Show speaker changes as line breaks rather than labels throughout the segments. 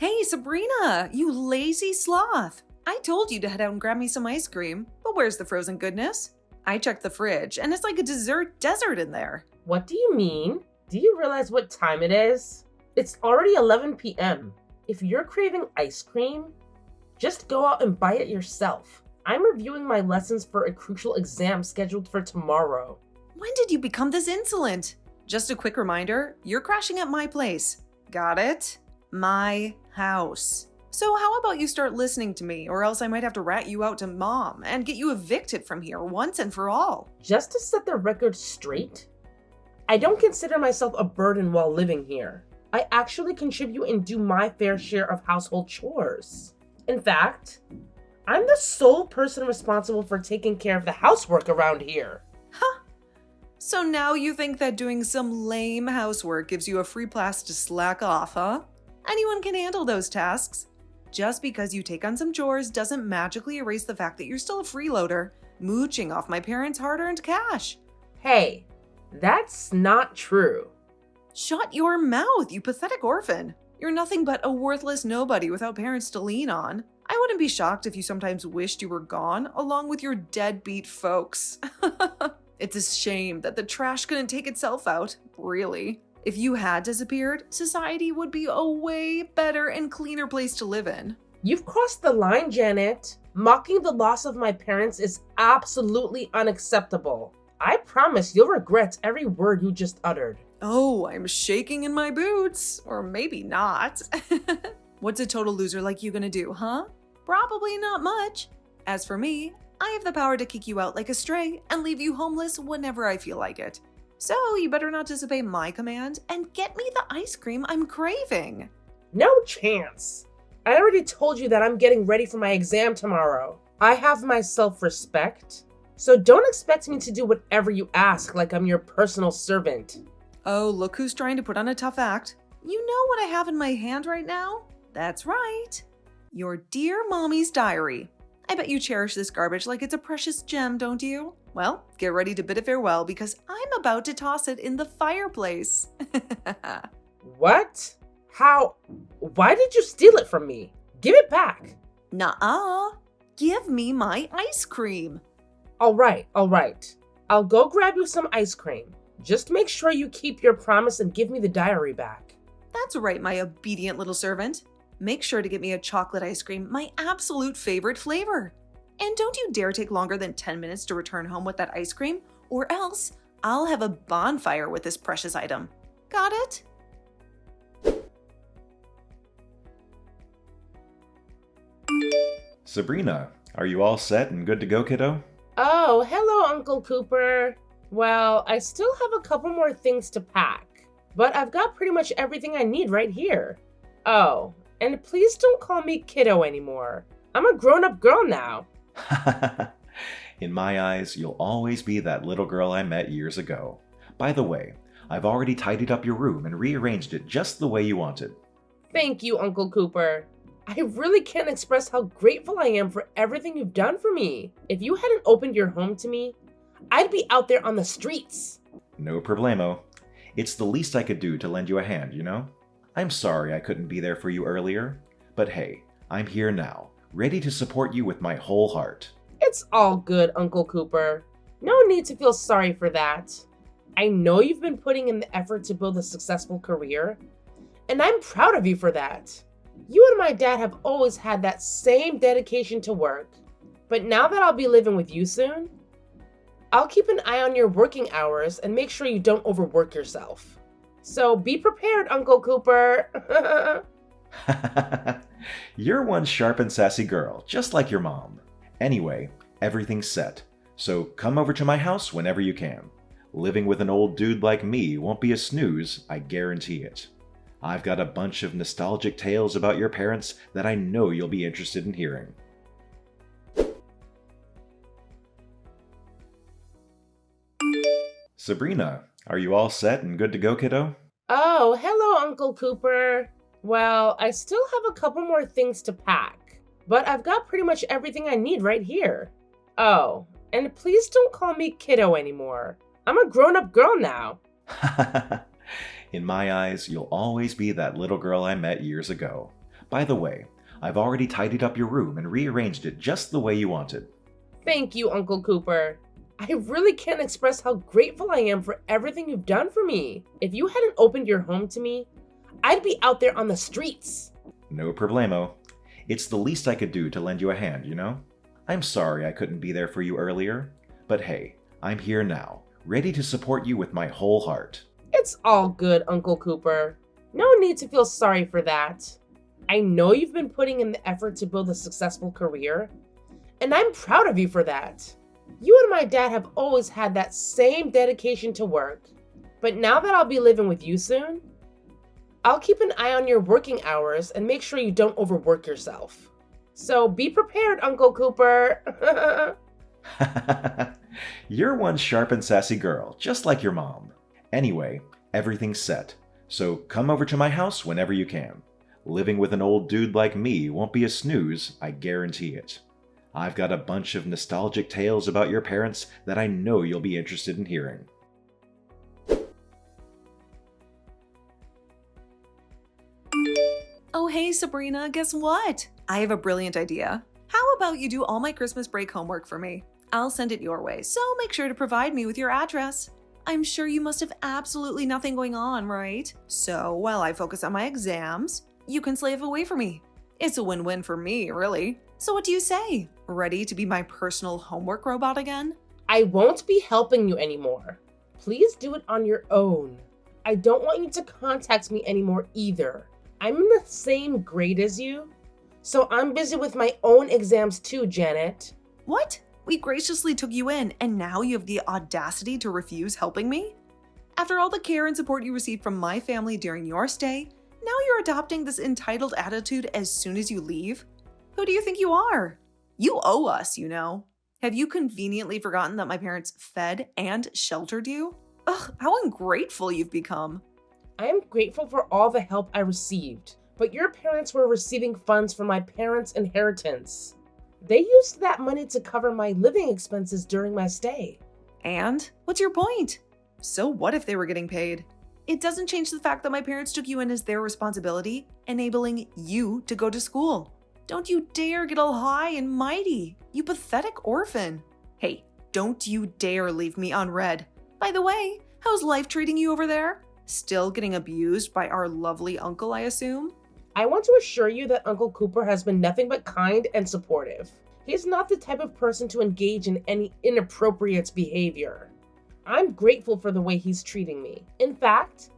Hey, Sabrina, you lazy sloth. I told you to head out and grab me some ice cream, but where's the frozen goodness? I checked the fridge, and it's like a dessert desert in there.
What do you mean? Do you realize what time it is? It's already 11 p.m. If you're craving ice cream, just go out and buy it yourself. I'm reviewing my lessons for a crucial exam scheduled for tomorrow.
When did you become this insolent? Just a quick reminder, you're crashing at my place. Got it? My house. So how about you start listening to me, or else I might have to rat you out to mom and get you evicted from here once and for all.
Just to set the record straight, I don't consider myself a burden while living here. I actually contribute and do my fair share of household chores. In fact, I'm the sole person responsible for taking care of the housework around here.
Huh. So now you think that doing some lame housework gives you a free pass to slack off, huh? Anyone can handle those tasks. Just because you take on some chores doesn't magically erase the fact that you're still a freeloader, mooching off my parents' hard-earned cash.
Hey, that's not true.
Shut your mouth, you pathetic orphan. You're nothing but a worthless nobody without parents to lean on. I wouldn't be shocked if you sometimes wished you were gone, along with your deadbeat folks. It's a shame that the trash couldn't take itself out, really. If you had disappeared, society would be a way better and cleaner place to live in.
You've crossed the line, Janet. Mocking the loss of my parents is absolutely unacceptable. I promise you'll regret every word you just uttered.
Oh, I'm shaking in my boots. Or maybe not. What's a total loser like you gonna do, huh? Probably not much. As for me, I have the power to kick you out like a stray and leave you homeless whenever I feel like it. So you better not disobey my command and get me the ice cream I'm craving.
No chance. I already told you that I'm getting ready for my exam tomorrow. I have my self-respect, so don't expect me to do whatever you ask like I'm your personal servant.
Oh, look who's trying to put on a tough act. You know what I have in my hand right now? That's right. Your dear mommy's diary. I bet you cherish this garbage like it's a precious gem, don't you? Well, get ready to bid it farewell because I'm about to toss it in the fireplace.
What? How? Why did you steal it from me? Give it back.
Nuh-uh. Give me my ice cream.
All right. I'll go grab you some ice cream. Just make sure you keep your promise and give me the diary back.
That's right, my obedient little servant. Make sure to get me a chocolate ice cream, my absolute favorite flavor. And don't you dare take longer than 10 minutes to return home with that ice cream, or else I'll have a bonfire with this precious item. Got it?
Sabrina, are you all set and good to go, kiddo?
Oh, hello, Uncle Cooper. Well, I still have a couple more things to pack, but I've got pretty much everything I need right here. Oh, and please don't call me kiddo anymore. I'm a grown-up girl now.
In my eyes, you'll always be that little girl I met years ago. By the way, I've already tidied up your room and rearranged it just the way you wanted.
Thank you, Uncle Cooper. I really can't express how grateful I am for everything you've done for me. If you hadn't opened your home to me, I'd be out there on the streets.
No problemo. It's the least I could do to lend you a hand, you know? I'm sorry I couldn't be there for you earlier, but hey, I'm here now, ready to support you with my whole heart.
It's all good, Uncle Cooper. No need to feel sorry for that. I know you've been putting in the effort to build a successful career, and I'm proud of you for that. You and my dad have always had that same dedication to work, but now that I'll be living with you soon, I'll keep an eye on your working hours and make sure you don't overwork yourself. So be prepared, Uncle Cooper.
You're one sharp and sassy girl, just like your mom. Anyway, everything's set, so come over to my house whenever you can. Living with an old dude like me won't be a snooze, I guarantee it. I've got a bunch of nostalgic tales about your parents that I know you'll be interested in hearing. Sabrina, are you all set and good to go, kiddo?
Oh, hello, Uncle Cooper. Well, I still have a couple more things to pack, but I've got pretty much everything I need right here. Oh, and please don't call me kiddo anymore. I'm a grown-up girl now.
In my eyes, you'll always be that little girl I met years ago. By the way, I've already tidied up your room and rearranged it just the way you wanted.
Thank you, Uncle Cooper. I really can't express how grateful I am for everything you've done for me. If you hadn't opened your home to me, I'd be out there on the streets.
No problemo. It's the least I could do to lend you a hand, you know? I'm sorry I couldn't be there for you earlier, but hey, I'm here now, ready to support you with my whole heart.
It's all good, Uncle Cooper. No need to feel sorry for that. I know you've been putting in the effort to build a successful career, and I'm proud of you for that. You and my dad have always had that same dedication to work, but now that I'll be living with you soon, I'll keep an eye on your working hours and make sure you don't overwork yourself. So be prepared, Uncle Cooper.
You're one sharp and sassy girl, just like your mom. Anyway, everything's set, so come over to my house whenever you can. Living with an old dude like me won't be a snooze, I guarantee it. I've got a bunch of nostalgic tales about your parents that I know you'll be interested in hearing.
Oh, hey, Sabrina, guess what? I have a brilliant idea. How about you do all my Christmas break homework for me? I'll send it your way, so make sure to provide me with your address. I'm sure you must have absolutely nothing going on, right? So while I focus on my exams, you can slave away for me. It's a win-win for me, really. So what do you say? Ready to be my personal homework robot again?
I won't be helping you anymore. Please do it on your own. I don't want you to contact me anymore either. I'm in the same grade as you, so I'm busy with my own exams too, Janet.
What? We graciously took you in, and now you have the audacity to refuse helping me? After all the care and support you received from my family during your stay, now you're adopting this entitled attitude as soon as you leave? Who do you think you are? You owe us, you know. Have you conveniently forgotten that my parents fed and sheltered you? Ugh, how ungrateful you've become.
I am grateful for all the help I received, but your parents were receiving funds from my parents' inheritance. They used that money to cover my living expenses during my stay.
And? What's your point? So what if they were getting paid? It doesn't change the fact that my parents took you in as their responsibility, enabling you to go to school. Don't you dare get all high and mighty, you pathetic orphan. Hey, don't you dare leave me unread. By the way, how's life treating you over there? Still getting abused by our lovely uncle, I assume?
I want to assure you that Uncle Cooper has been nothing but kind and supportive. He's not the type of person to engage in any inappropriate behavior. I'm grateful for the way he's treating me. In fact,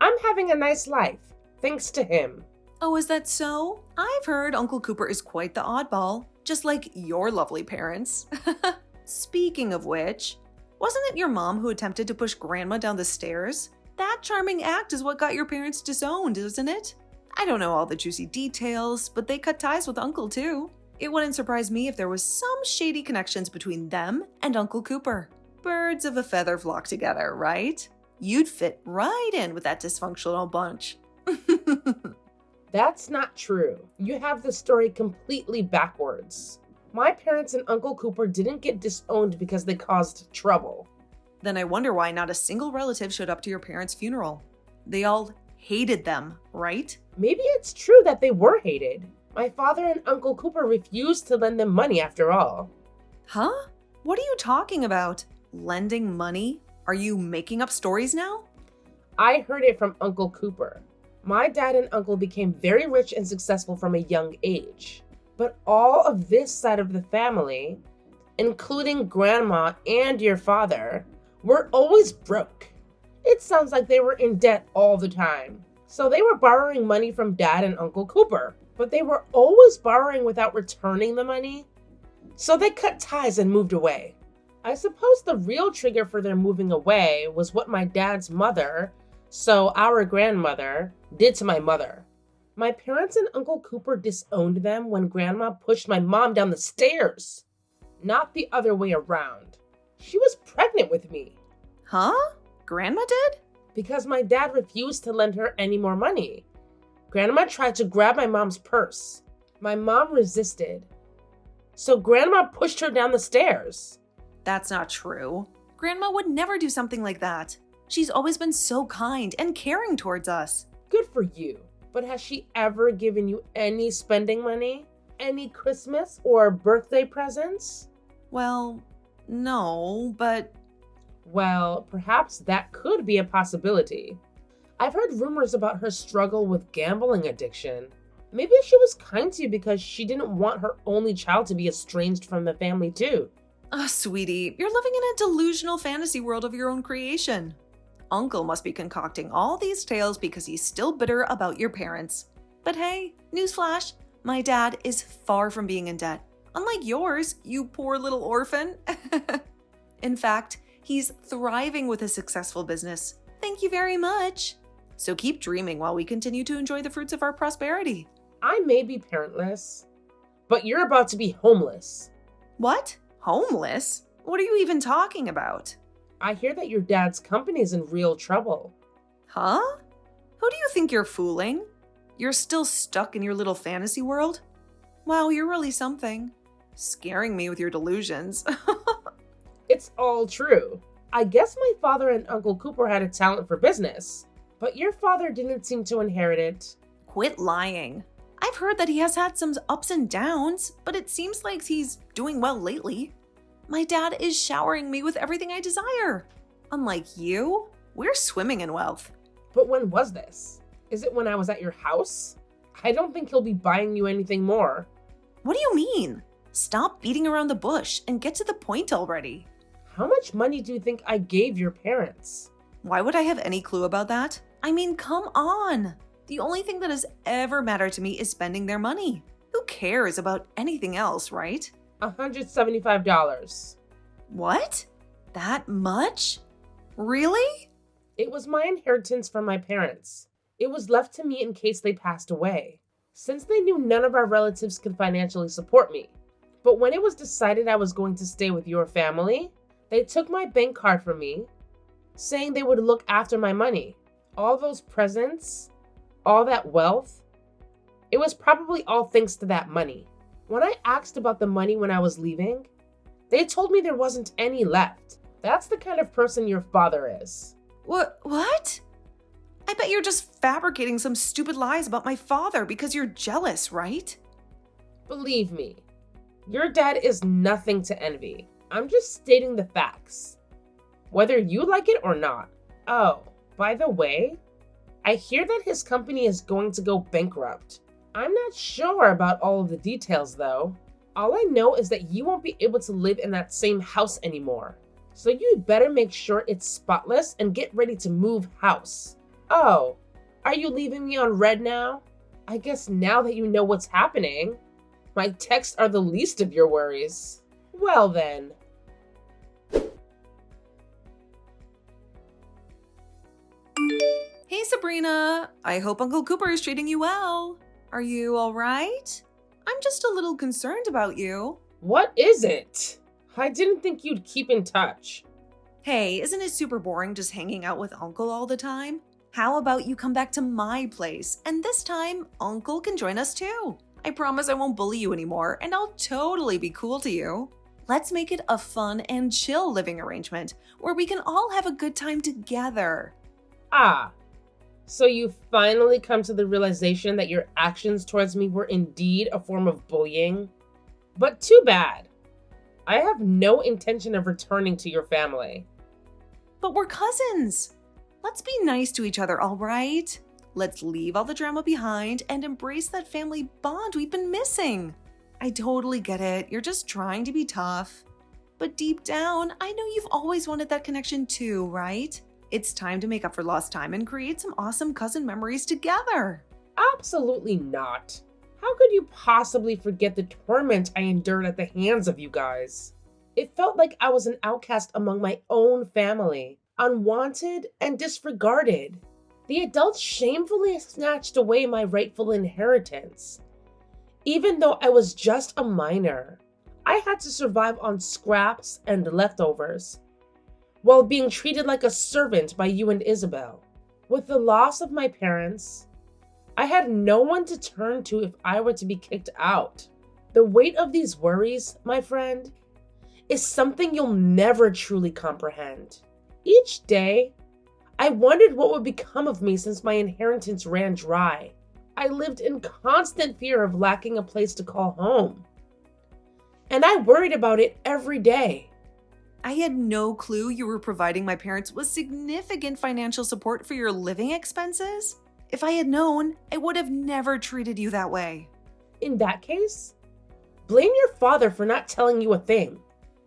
I'm having a nice life, thanks to him.
Oh, is that so? I've heard Uncle Cooper is quite the oddball, just like your lovely parents. Speaking of which, wasn't it your mom who attempted to push Grandma down the stairs? That charming act is what got your parents disowned, isn't it? I don't know all the juicy details, but they cut ties with Uncle too. It wouldn't surprise me if there was some shady connections between them and Uncle Cooper. Birds of a feather flock together, right? You'd fit right in with that dysfunctional bunch.
That's not true. You have the story completely backwards. My parents and Uncle Cooper didn't get disowned because they caused trouble.
Then I wonder why not a single relative showed up to your parents' funeral. They all hated them, right?
Maybe it's true that they were hated. My father and Uncle Cooper refused to lend them money after all.
Huh? What are you talking about? Lending money? Are you making up stories now?
I heard it from Uncle Cooper. My dad and uncle became very rich and successful from a young age. But all of this side of the family, including Grandma and your father, were always broke. It sounds like they were in debt all the time. So they were borrowing money from Dad and Uncle Cooper, but they were always borrowing without returning the money. So they cut ties and moved away. I suppose the real trigger for their moving away was what my dad's mother, so our grandmother, did to my mother. My parents and Uncle Cooper disowned them when Grandma pushed my mom down the stairs. Not the other way around. She was pregnant with me.
Huh? Grandma did?
Because my dad refused to lend her any more money. Grandma tried to grab my mom's purse. My mom resisted. So Grandma pushed her down the stairs.
That's not true. Grandma would never do something like that. She's always been so kind and caring towards us.
Good for you. But has she ever given you any spending money? Any Christmas or birthday presents?
Well, no, but
Well, perhaps that could be a possibility. I've heard rumors about her struggle with gambling addiction. Maybe she was kind to you because she didn't want her only child to be estranged from the family too.
sweetie, you're living in a delusional fantasy world of your own creation. Uncle must be concocting all these tales because he's still bitter about your parents. But hey, newsflash, my dad is far from being in debt. Unlike yours, you poor little orphan. In fact, he's thriving with a successful business. Thank you very much. So keep dreaming while we continue to enjoy the fruits of our prosperity.
I may be parentless, but you're about to be homeless.
What? Homeless? What are you even talking about?
I hear that your dad's company's in real trouble.
Huh? Who do you think you're fooling? You're still stuck in your little fantasy world? Wow, you're really something. Scaring me with your delusions.
It's all true. I guess my father and Uncle Cooper had a talent for business, but your father didn't seem to inherit it.
Quit lying. I've heard that he has had some ups and downs, but it seems like he's doing well lately. My dad is showering me with everything I desire. Unlike you, we're swimming in wealth.
But when was this? Is it when I was at your house? I don't think he'll be buying you anything more.
What do you mean? Stop beating around the bush and get to the point already.
How much money do you think I gave your parents?
Why would I have any clue about that? I mean, come on. The only thing that has ever mattered to me is spending their money. Who cares about anything else, right?
$175.
What? That much? Really?
It was my inheritance from my parents. It was left to me in case they passed away, since they knew none of our relatives could financially support me. But when it was decided I was going to stay with your family, they took my bank card from me, saying they would look after my money. All those presents, all that wealth, it was probably all thanks to that money. When I asked about the money when I was leaving, they told me there wasn't any left. That's the kind of person your father is.
What? I bet you're just fabricating some stupid lies about my father because you're jealous, right?
Believe me, your dad is nothing to envy. I'm just stating the facts, whether you like it or not. Oh, by the way, I hear that his company is going to go bankrupt. I'm not sure about all of the details though. All I know is that you won't be able to live in that same house anymore. So you better make sure it's spotless and get ready to move house. Oh, are you leaving me on red now? I guess now that you know what's happening, my texts are the least of your worries. Well then.
Hey Sabrina, I hope Uncle Cooper is treating you well. Are you alright? I'm just a little concerned about you.
What is it? I didn't think you'd keep in touch.
Hey, isn't it super boring just hanging out with Uncle all the time? How about you come back to my place, and this time, Uncle can join us too. I promise I won't bully you anymore, and I'll totally be cool to you. Let's make it a fun and chill living arrangement, where we can all have a good time together.
Ah, so you finally come to the realization that your actions towards me were indeed a form of bullying? But too bad. I have no intention of returning to your family.
But we're cousins. Let's be nice to each other, all right? Let's leave all the drama behind and embrace that family bond we've been missing. I totally get it. You're just trying to be tough. But deep down, I know you've always wanted that connection too, right? It's time to make up for lost time and create some awesome cousin memories together.
Absolutely not. How could you possibly forget the torment I endured at the hands of you guys? It felt like I was an outcast among my own family, unwanted and disregarded. The adults shamefully snatched away my rightful inheritance. Even though I was just a minor, I had to survive on scraps and leftovers, while being treated like a servant by you and Isabel. With the loss of my parents, I had no one to turn to if I were to be kicked out. The weight of these worries, my friend, is something you'll never truly comprehend. Each day, I wondered what would become of me since my inheritance ran dry. I lived in constant fear of lacking a place to call home. And I worried about it every day.
I had no clue you were providing my parents with significant financial support for your living expenses. If I had known, I would have never treated you that way.
In that case, blame your father for not telling you a thing.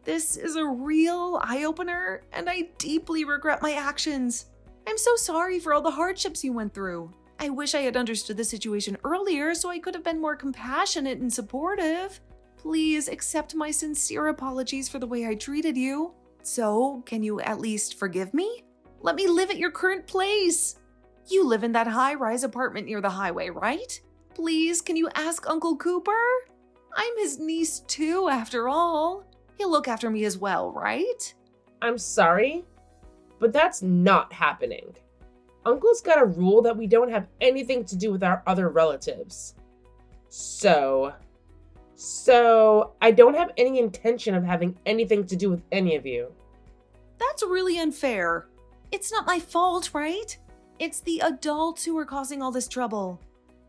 This is a real eye-opener, and I deeply regret my actions. I'm so sorry for all the hardships you went through. I wish I had understood the situation earlier so I could have been more compassionate and supportive. Please accept my sincere apologies for the way I treated you. So, can you at least forgive me? Let me live at your current place. You live in that high-rise apartment near the highway, right? Please, can you ask Uncle Cooper? I'm his niece too, after all. He'll look after me as well, right?
I'm sorry, but that's not happening. Uncle's got a rule that we don't have anything to do with our other relatives. So I don't have any intention of having anything to do with any of you.
That's really unfair. It's not my fault, right? It's the adults who are causing all this trouble.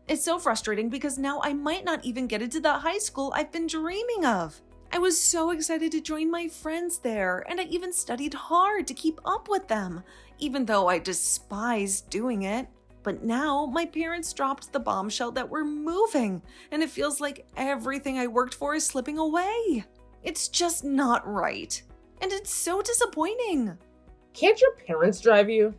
It's so frustrating because now I might not even get into the high school I've been dreaming of. I was so excited to join my friends there, and I even studied hard to keep up with them, even though I despised doing it. But now my parents dropped the bombshell that we're moving, and it feels like everything I worked for is slipping away. It's just not right, and it's so disappointing.
Can't your parents drive you?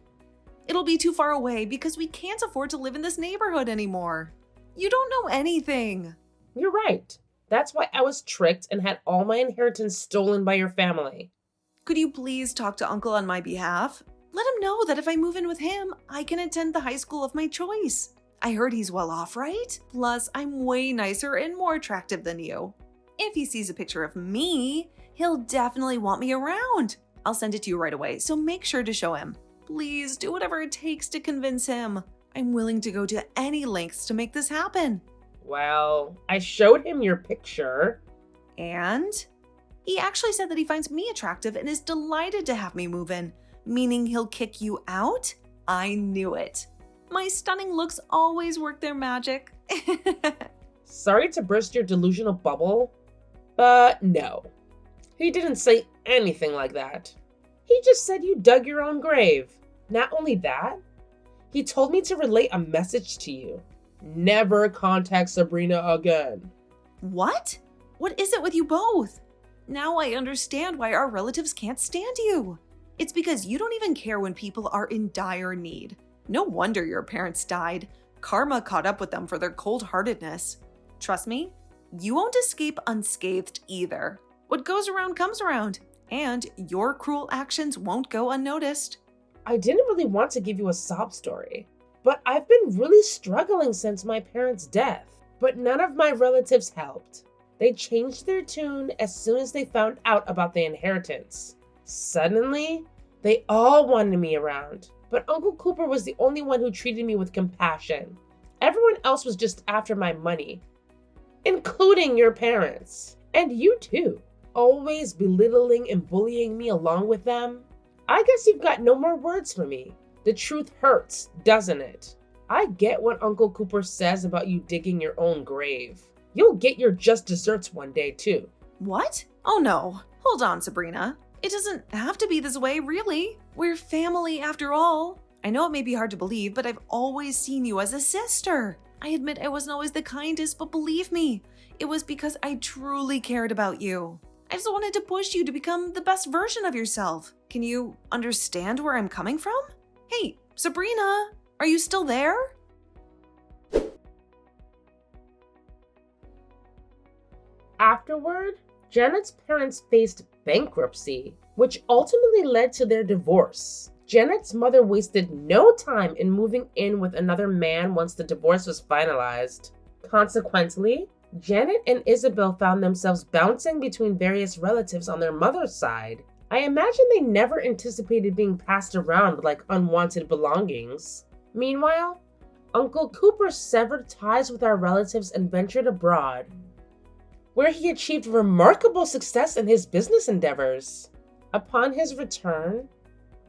It'll be too far away because we can't afford to live in this neighborhood anymore. You don't know anything.
You're right. That's why I was tricked and had all my inheritance stolen by your family.
Could you please talk to Uncle on my behalf? Let him know that if I move in with him, I can attend the high school of my choice. I heard he's well off, right? Plus, I'm way nicer and more attractive than you. If he sees a picture of me, he'll definitely want me around. I'll send it to you right away, so make sure to show him. Please do whatever it takes to convince him. I'm willing to go to any lengths to make this happen.
Well, I showed him your picture.
And? He actually said that he finds me attractive and is delighted to have me move in, meaning he'll kick you out? I knew it. My stunning looks always work their magic.
Sorry to burst your delusional bubble, but no. He didn't say anything like that. He just said you dug your own grave. Not only that, he told me to relay a message to you. Never contact Sabrina again.
What? What is it with you both? Now I understand why our relatives can't stand you. It's because you don't even care when people are in dire need. No wonder your parents died. Karma caught up with them for their cold-heartedness. Trust me, you won't escape unscathed either. What goes around comes around, and your cruel actions won't go unnoticed.
I didn't really want to give you a sob story, but I've been really struggling since my parents' death. But none of my relatives helped. They changed their tune as soon as they found out about the inheritance. Suddenly, they all wanted me around, but Uncle Cooper was the only one who treated me with compassion. Everyone else was just after my money, including your parents. And you too, always belittling and bullying me along with them. I guess you've got no more words for me. The truth hurts, doesn't it? I get what Uncle Cooper says about you digging your own grave. You'll get your just desserts one day too.
What? Oh no. Hold on, Sabrina. It doesn't have to be this way, really. We're family after all. I know it may be hard to believe, but I've always seen you as a sister. I admit I wasn't always the kindest, but believe me, it was because I truly cared about you. I just wanted to push you to become the best version of yourself. Can you understand where I'm coming from? Hey, Sabrina, are you still there?
Afterward, Janet's parents faced bankruptcy, which ultimately led to their divorce. Janet's mother wasted no time in moving in with another man once the divorce was finalized. Consequently, Janet and Isabel found themselves bouncing between various relatives on their mother's side. I imagine they never anticipated being passed around like unwanted belongings. Meanwhile, Uncle Cooper severed ties with our relatives and ventured abroad, where he achieved remarkable success in his business endeavors. Upon his return,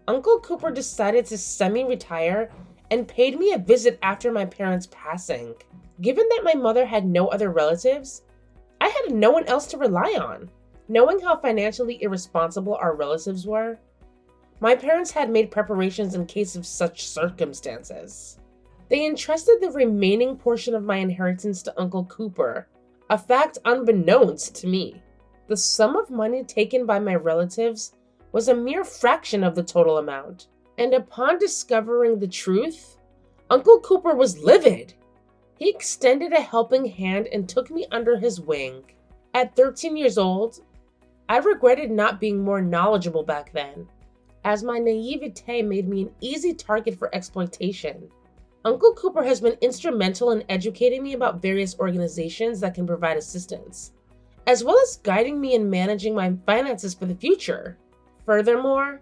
Uncle Cooper decided to semi-retire and paid me a visit after my parents' passing. Given that my mother had no other relatives, I had no one else to rely on. Knowing how financially irresponsible our relatives were, my parents had made preparations in case of such circumstances. They entrusted the remaining portion of my inheritance to Uncle Cooper, a fact unbeknownst to me. The sum of money taken by my relatives was a mere fraction of the total amount, and upon discovering the truth, Uncle Cooper was livid. He extended a helping hand and took me under his wing. At 13 years old, I regretted not being more knowledgeable back then, as my naivete made me an easy target for exploitation. Uncle Cooper has been instrumental in educating me about various organizations that can provide assistance, as well as guiding me in managing my finances for the future. Furthermore,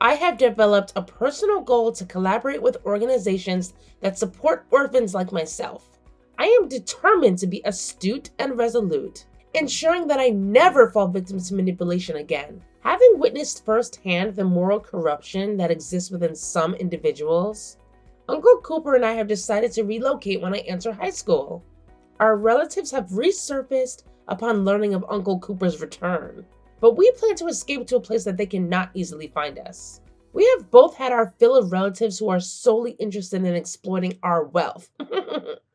I have developed a personal goal to collaborate with organizations that support orphans like myself. I am determined to be astute and resolute, ensuring that I never fall victim to manipulation again. Having witnessed firsthand the moral corruption that exists within some individuals, Uncle Cooper and I have decided to relocate when I enter high school. Our relatives have resurfaced upon learning of Uncle Cooper's return, but we plan to escape to a place that they cannot easily find us. We have both had our fill of relatives who are solely interested in exploiting our wealth.